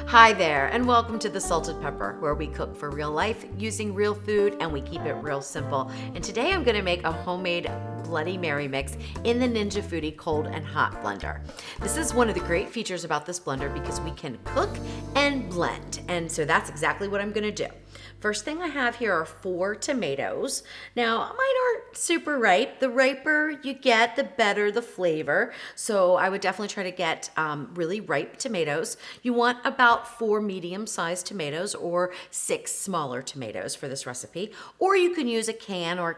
Hi there, and welcome to The Salted Pepper, where we cook for real life using real food and we keep it real simple. And today I'm going to make a homemade Bloody Mary mix in the Ninja Foodi cold and hot blender. This is one of the great features about this blender because we can cook and blend, and so that's exactly what I'm going to do. First thing I have here are 4 tomatoes. Now, mine aren't super ripe. The riper you get, the better the flavor. So I would definitely try to get really ripe tomatoes. You want about 4 medium-sized tomatoes or 6 smaller tomatoes for this recipe. Or you can use a can or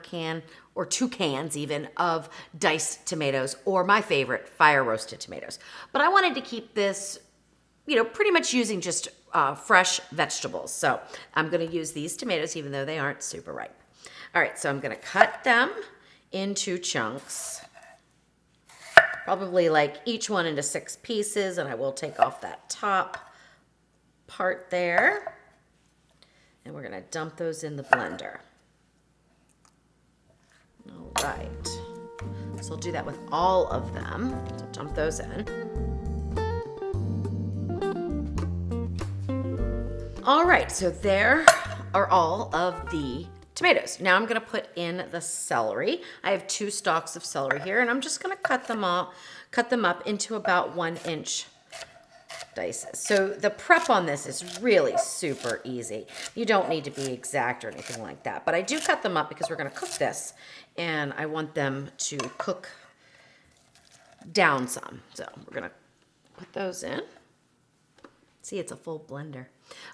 2 cans even of diced tomatoes, or my favorite, fire roasted tomatoes. But I wanted to keep this, pretty much using just fresh vegetables. So I'm going to use these tomatoes even though they aren't super ripe. All right, so I'm going to cut them into chunks, probably like each one into 6 pieces, and I will take off that top part there. And we're going to dump those in the blender. All right, so I'll do that with all of them. So dump those in. All right, so there are all of the tomatoes. Now I'm going to put in the celery. I have 2 stalks of celery here, and I'm just going to cut them up into about 1-inch dices. So the prep on this is really super easy. You don't need to be exact or anything like that, but I do cut them up because we're going to cook this, and I want them to cook down some. So we're going to put those in. See, it's a full blender.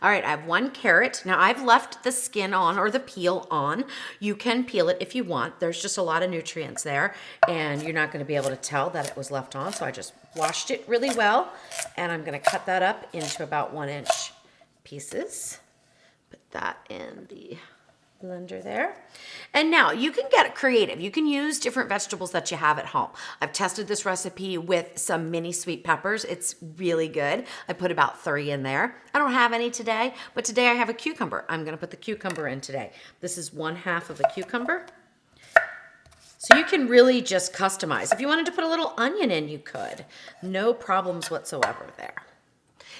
All right, I have 1 carrot. Now, I've left the skin on or the peel on. You can peel it if you want. There's just a lot of nutrients there, and you're not going to be able to tell that it was left on, so I just washed it really well, and I'm going to cut that up into about 1-inch pieces. Put that in the blender there. And now you can get creative. You can use different vegetables that you have at home. I've tested this recipe with some mini sweet peppers. It's really good. I put about 3 in there. I don't have any today, but today I have a cucumber. I'm going to put the cucumber in today. This is 1/2 of a cucumber. So you can really just customize. If you wanted to put a little onion in, you could. No problems whatsoever there.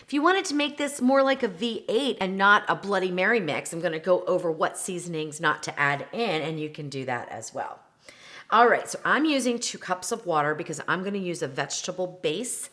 If you wanted to make this more like a V8 and not a Bloody Mary mix, I'm going to go over what seasonings not to add in, and you can do that as well. All right, so I'm using 2 cups of water because I'm going to use a vegetable base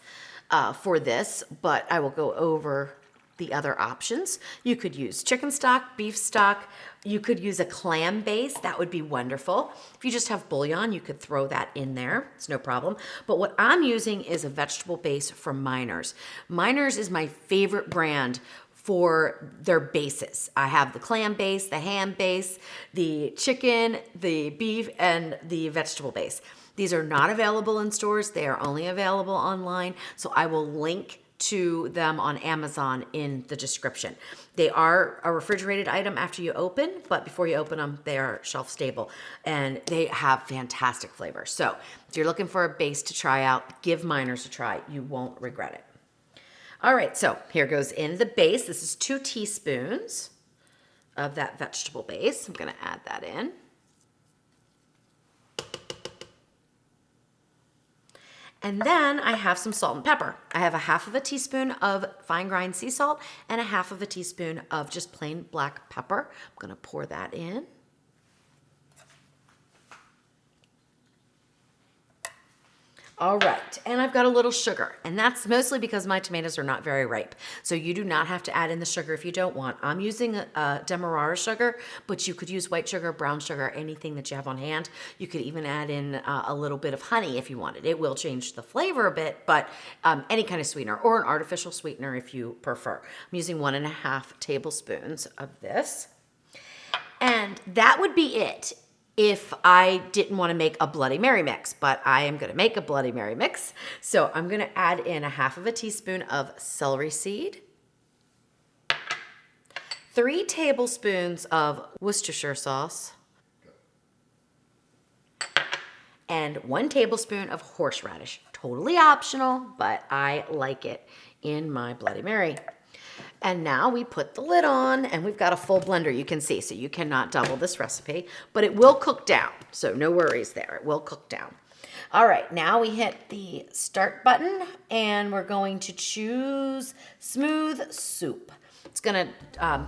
for this, but I will go over the other options. You could use chicken stock, beef stock. You could use a clam base. That would be wonderful. If you just have bouillon, you could throw that in there. It's no problem. But what I'm using is a vegetable base from Miners. Miners is my favorite brand for their bases. I have the clam base, the ham base, the chicken, the beef, and the vegetable base. These are not available in stores. They are only available online. So I will link to them on Amazon in the description. They are a refrigerated item after you open, but before you open them, they are shelf stable and they have fantastic flavor. So if you're looking for a base to try out, give Miners a try. You won't regret it. All right, so here goes in the base. This is 2 teaspoons of that vegetable base. I'm going to add that in. And then I have some salt and pepper. I have 1/2 teaspoon of fine grind sea salt and 1/2 teaspoon of just plain black pepper. I'm going to pour that in. All right, and I've got a little sugar, and that's mostly because my tomatoes are not very ripe. So you do not have to add in the sugar if you don't want. I'm using a Demerara sugar, but you could use white sugar, brown sugar, anything that you have on hand. You could even add in a little bit of honey if you wanted. It will change the flavor a bit, but any kind of sweetener or an artificial sweetener if you prefer. I'm using 1.5 tablespoons of this, and that would be it if I didn't want to make a Bloody Mary mix, but I am going to make a Bloody Mary mix. So I'm going to add in 1/2 teaspoon of celery seed, 3 tablespoons of Worcestershire sauce, and 1 tablespoon of horseradish. Totally optional, but I like it in my Bloody Mary. And now we put the lid on, and we've got a full blender, you can see, so you cannot double this recipe, but it will cook down, so no worries there. It will cook down. All right, now we hit the start button and we're going to choose smooth soup. It's gonna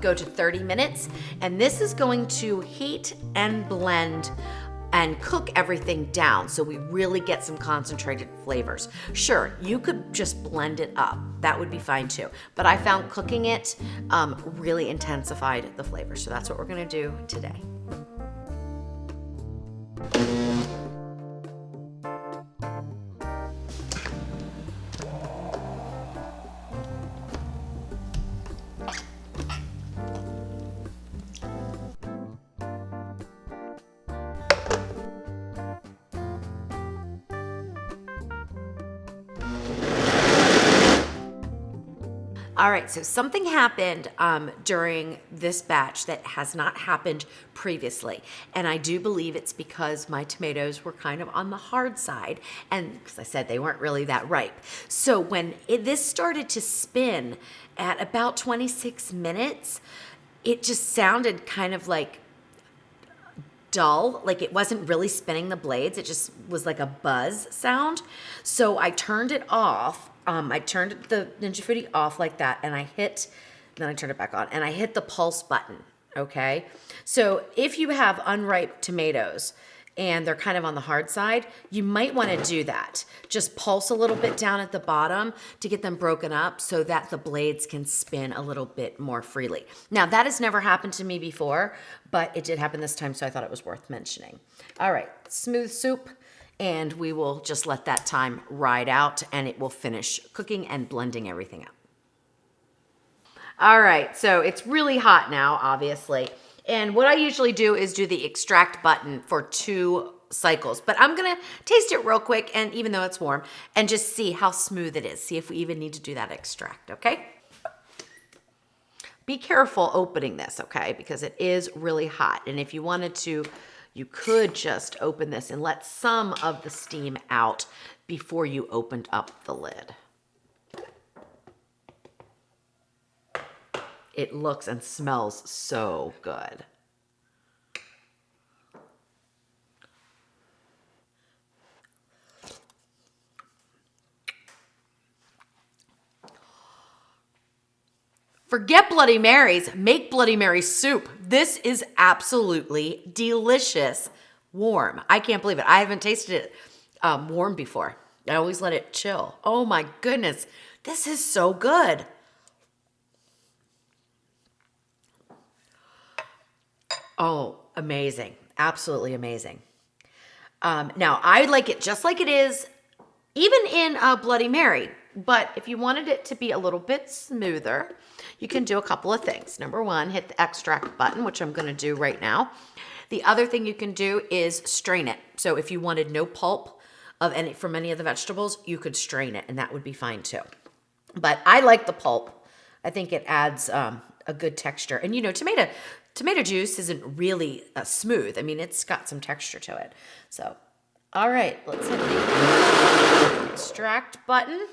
go to 30 minutes, and this is going to heat and blend and cook everything down so we really get some concentrated flavors. Sure, you could just blend it up. That would be fine too. But I found cooking it really intensified the flavor. So that's what we're gonna do today. All right, so something happened during this batch that has not happened previously. And I do believe it's because my tomatoes were kind of on the hard side. And because I said they weren't really that ripe. So when this started to spin at about 26 minutes, it just sounded kind of like dull, like it wasn't really spinning the blades. It just was like a buzz sound. So I turned it off. I turned the Ninja Foodi off like that, and then I turned it back on, and I hit the pulse button, okay? So if you have unripe tomatoes and they're kind of on the hard side, you might want to do that. Just pulse a little bit down at the bottom to get them broken up so that the blades can spin a little bit more freely. Now, that has never happened to me before, but it did happen this time, so I thought it was worth mentioning. All right, smooth soup. And we will just let that time ride out and it will finish cooking and blending everything up. All right, so it's really hot now, obviously. And what I usually do is do the extract button for 2 cycles. But I'm gonna taste it real quick, and even though it's warm, and just see how smooth it is. See if we even need to do that extract, okay? Be careful opening this, okay? Because it is really hot. And if you wanted to, you could just open this and let some of the steam out before you opened up the lid. It looks and smells so good. Forget Bloody Marys, make Bloody Mary soup. This is absolutely delicious warm. I can't believe it. I haven't tasted it warm before. I always let it chill. Oh my goodness, this is so good. Oh, amazing. Absolutely amazing. Now, I like it just like it is, even in Bloody Mary. But if you wanted it to be a little bit smoother, you can do a couple of things. Number one, hit the extract button, which I'm going to do right now. The other thing you can do is strain it. So if you wanted no pulp from any of the vegetables, you could strain it, and that would be fine too. But I like the pulp. I think it adds a good texture. And you know, tomato juice isn't really smooth. I mean, it's got some texture to it. So, all right, let's hit the extract button.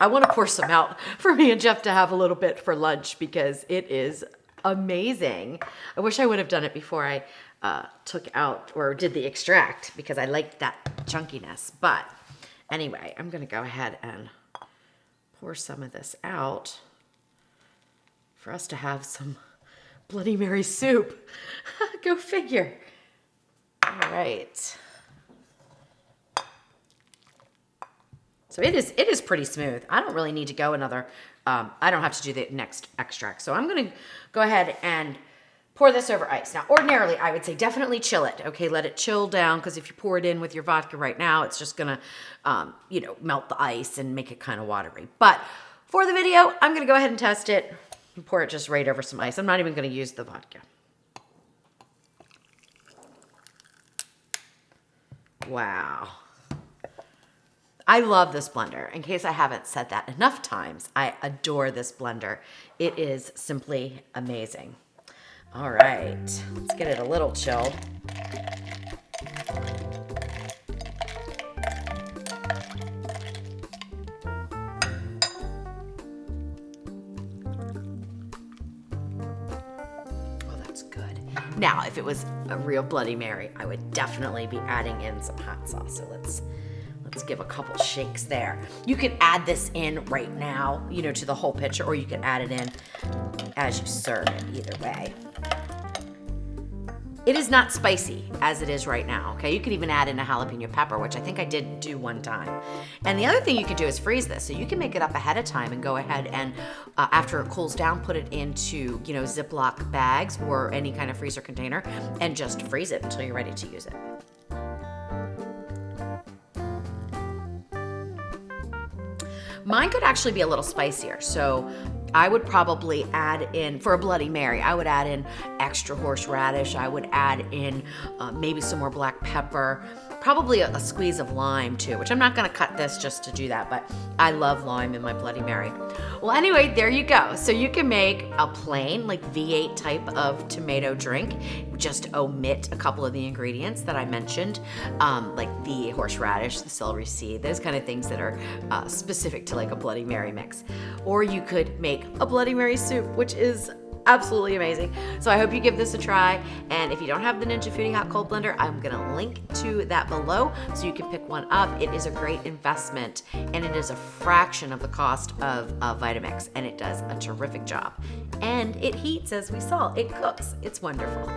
I want to pour some out for me and Jeff to have a little bit for lunch because it is amazing. I wish I would have done it before I took out or did the extract because I liked that chunkiness. But anyway, I'm going to go ahead and pour some of this out for us to have some Bloody Mary soup. Go figure. All right. So it is pretty smooth. I don't really need to go another, I don't have to do the next extract. So I'm gonna go ahead and pour this over ice. Now, ordinarily, I would say definitely chill it, okay? Let it chill down, because if you pour it in with your vodka right now, it's just gonna, melt the ice and make it kind of watery. But for the video, I'm gonna go ahead and test it and pour it just right over some ice. I'm not even gonna use the vodka. Wow. I love this blender. In case I haven't said that enough times, I adore this blender. It is simply amazing. All right, let's get it a little chilled. Oh, that's good. Now, if it was a real Bloody Mary, I would definitely be adding in some hot sauce. So let's give a couple shakes there. You could add this in right now, you know, to the whole pitcher, or you could add it in as you serve it, either way. It is not spicy as it is right now, okay? You could even add in a jalapeno pepper, which I think I did do one time. And the other thing you could do is freeze this. So you can make it up ahead of time and go ahead and after it cools down, put it into, you know, Ziploc bags or any kind of freezer container and just freeze it until you're ready to use it. Mine could actually be a little spicier, so I would probably add in, for a Bloody Mary, I would add in extra horseradish. I would add in maybe some more black pepper, probably a squeeze of lime too, which I'm not gonna cut this just to do that, but I love lime in my Bloody Mary. Well, anyway, there you go. So you can make a plain, like V8 type of tomato drink. Just omit a couple of the ingredients that I mentioned, like the horseradish, the celery seed, those kind of things that are specific to like a Bloody Mary mix. Or you could make a Bloody Mary soup, which is absolutely amazing. So I hope you give this a try. And if you don't have the Ninja Foodi Hot Cold Blender, I'm gonna link to that below so you can pick one up. It is a great investment and it is a fraction of the cost of Vitamix, and it does a terrific job. And it heats, as we saw, it cooks. It's wonderful.